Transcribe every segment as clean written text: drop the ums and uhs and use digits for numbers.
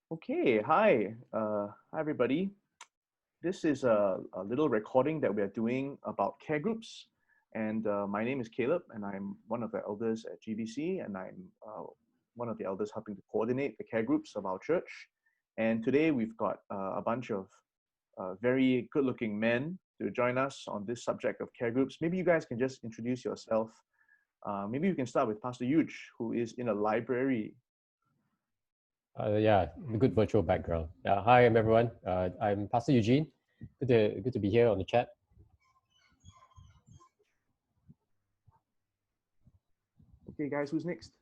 Okay, hi everybody. This is a little recording that we are doing about care groups. And my name is Caleb, and I'm one of the elders at GBC, and I'm one of the elders helping to coordinate the care groups of our church. And today we've got a bunch of very good looking men to join us on this subject of care groups. Maybe you guys can just introduce yourself. Maybe we can start with Pastor Eugene, who is in a library. Yeah, good virtual background. Hi, everyone. I'm Pastor Eugene. Good to be here on the chat. Okay, guys, who's next?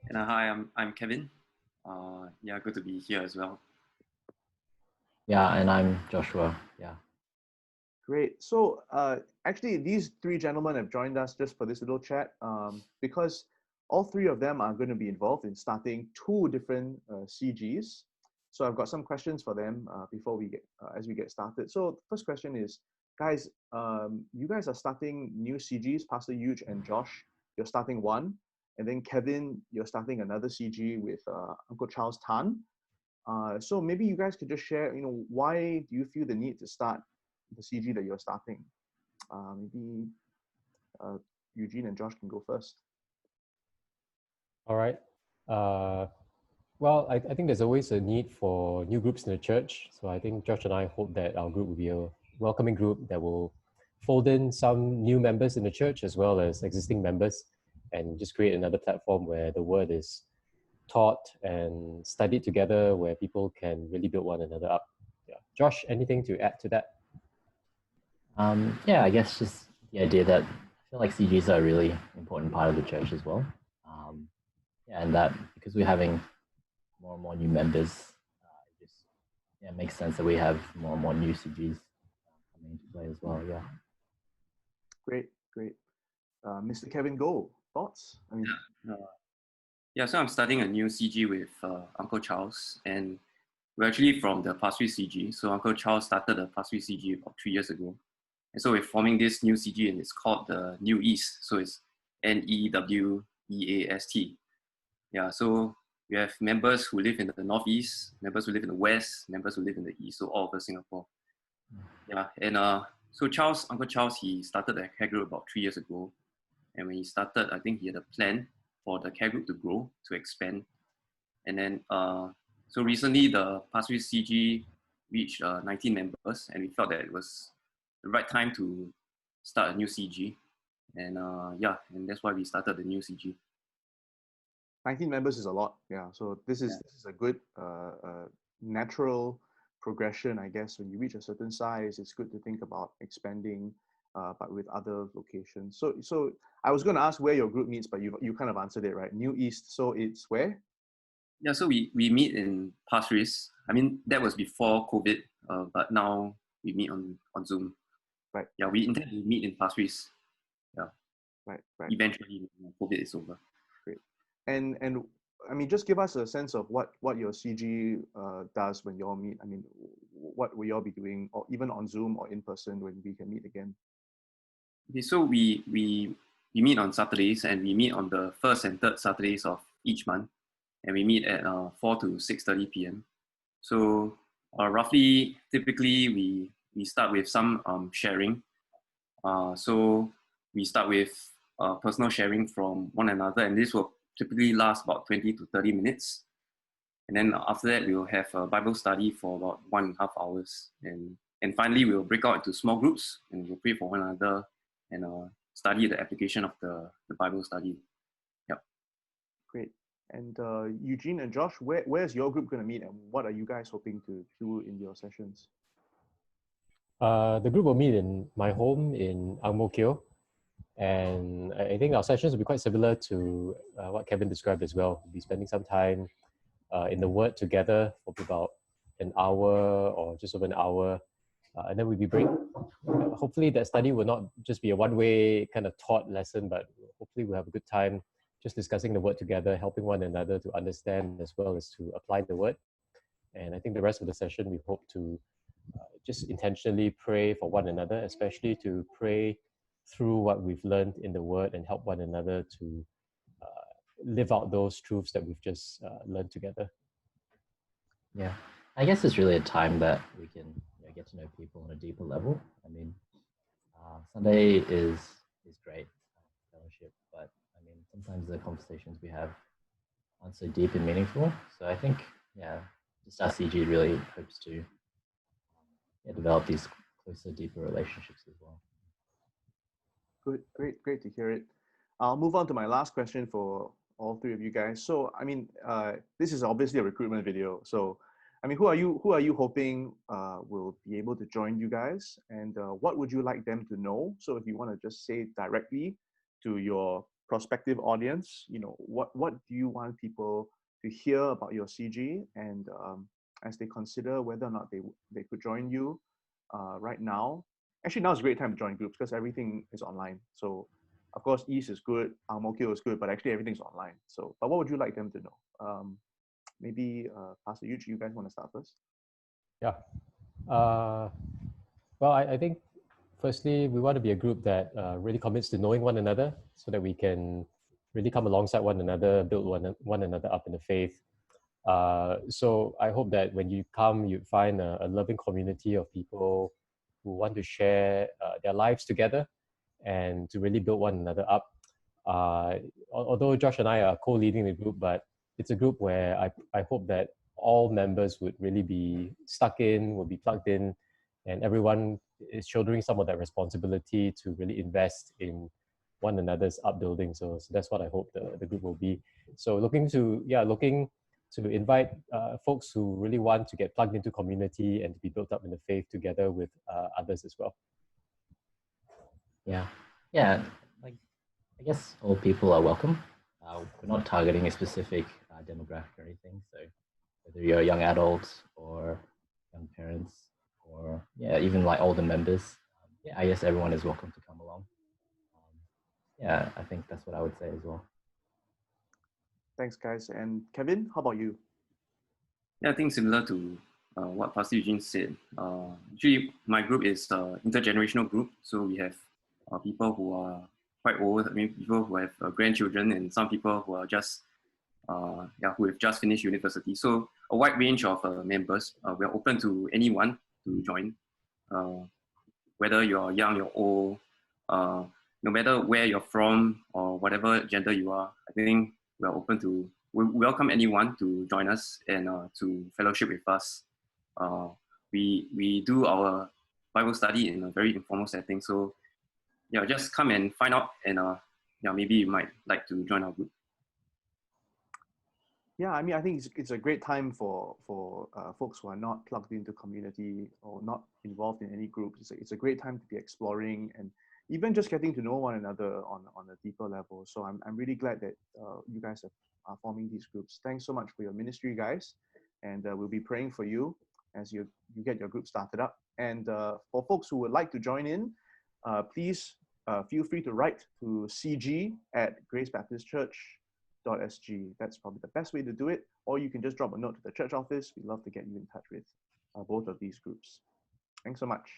And hi, I'm Kevin. Yeah, good to be here as well. Yeah, and I'm Joshua. Yeah. Great. So actually, these three gentlemen have joined us just for this little chat because all three of them are going to be involved in starting two different CGs. So I've got some questions for them before we get as we get started. So the first question is, guys, you guys are starting new CGs. Pastor Eugene and Josh, you're starting one, and then Kevin, you're starting another CG with Uncle Charles Tan. So maybe you guys could just share, why do you feel the need to start the CG that you're starting? Maybe Eugene and Josh can go first. All right. Well, I think there's always a need for new groups in the church. So I think Josh and I hope that our group will be a welcoming group that will fold in some new members in the church as well as existing members, and just create another platform where the word is taught and studied together, where people can really build one another up. Yeah. Josh, anything to add to that? Yeah, I guess just the idea that I feel like CGs are a really important part of the church as well. Yeah, and that because we're having more and more new members, it makes sense that we have more and more new CGs coming into play as well. Yeah. Great. Mr. Kevin Goh, thoughts? Yeah, so I'm starting a new CG with Uncle Charles, and we're actually from the Pasir Ris CG. So Uncle Charles started the Pasir Ris CG about 3 years ago. And so we're forming this new CG, and it's called the New East. So it's NEWEAST. Yeah, so we have members who live in the Northeast, members who live in the West, members who live in the East, so all over Singapore. Yeah, and so Uncle Charles, he started the care group about 3 years ago. And when he started, I think he had a plan for the care group to grow, to expand. And then, so recently the Pasir Ris CG reached 19 members, and we felt that it was the right time to start a new CG. And yeah, and that's why we started the new CG. 19 members is a lot, yeah. So this is a good natural progression, I guess. When you reach a certain size, it's good to think about expanding, but with other locations. So I was going to ask where your group meets, but you kind of answered it, right? New East. So it's where? Yeah, so we meet in Pasir Ris. I mean, that was before COVID, but now we meet on Zoom. Right. Yeah, we intend to meet in Pasir Ris. Yeah. Right. Eventually, when COVID is over. Great. And I mean, just give us a sense of what your CG does when you all meet. I mean, what will you all be doing, or even on Zoom or in person when we can meet again? Okay, so we meet on Saturdays, and we meet on the first and third Saturdays of each month, and we meet at 4 to 6:30 p.m. So roughly, typically we start with some sharing. So we start with personal sharing from one another, and this will typically last about 20 to 30 minutes. And then after that, we'll have a Bible study for about 1.5 hours. And finally, we'll break out into small groups, and we'll pray for one another and study the application of the Bible study. Yep. Great. And Eugene and Josh, where's your group going to meet, and what are you guys hoping to do in your sessions? The group will meet in my home in Ang Mo Kio. And I think our sessions will be quite similar to what Kevin described as well. We'll be spending some time in the Word together for about an hour or just over an hour. And then we'll be hopefully that study will not just be a one-way kind of taught lesson, but hopefully we'll have a good time just discussing the Word together, helping one another to understand as well as to apply the Word. And I think the rest of the session, we hope to just intentionally pray for one another, especially to pray through what we've learned in the Word and help one another to live out those truths that we've just learned together. Yeah, I guess it's really a time that we can get to know people on a deeper level. I mean, Sunday is great, fellowship, but I mean, sometimes the conversations we have aren't so deep and meaningful. So I think, just our CG really hopes to develop these closer, deeper relationships as well. Good, great to hear it. I'll move on to my last question for all three of you guys. So, I mean, this is obviously a recruitment video. So, I mean, who are you hoping will be able to join you guys, and what would you like them to know? So, if you want to just say directly to your prospective audience, what do you want people to hear about your CG, and as they consider whether or not they could join you right now. Actually, now is a great time to join groups because everything is online. So, of course, East is good, Ang Mo Kio is good, but actually everything's online. So, but what would you like them to know? Maybe Pastor Eugene, you guys want to start first? Yeah. Well, I think firstly, we want to be a group that really commits to knowing one another so that we can really come alongside one another, build one another up in the faith. So I hope that when you come, you find a loving community of people who want to share their lives together and to really build one another up. Although Josh and I are co-leading the group, but it's a group where I hope that all members would really be stuck in, would be plugged in, and everyone is shouldering some of that responsibility to really invest in one another's upbuilding. So that's what I hope the group will be. So looking to invite folks who really want to get plugged into community and to be built up in the faith together with others as well. Yeah. Like, I guess all people are welcome. We're not targeting a specific demographic or anything. So whether you're a young adult or young parents or even like older members, I guess everyone is welcome to come along. I think that's what I would say as well. Thanks, guys. And Kevin, how about you? Yeah, I think similar to what Pastor Eugene said. Actually, my group is an intergenerational group. So we have people who are quite old, I mean, people who have grandchildren, and some people who are just, who have just finished university. So a wide range of members. We are open to anyone to join, whether you're young, you're old, no matter where you're from or whatever gender you are. I think we are open to, we welcome anyone to join us and to fellowship with us. We do our Bible study in a very informal setting. So just come and find out, and maybe you might like to join our group. Yeah, I mean, I think it's a great time for folks who are not plugged into community or not involved in any groups. It's a great time to be exploring and even just getting to know one another on a deeper level. So I'm really glad that you guys are forming these groups. Thanks so much for your ministry, guys. And we'll be praying for you as you get your group started up. And for folks who would like to join in, please feel free to write to cg@gracebaptistchurch.sg. That's probably the best way to do it. Or you can just drop a note to the church office. We'd love to get you in touch with both of these groups. Thanks so much.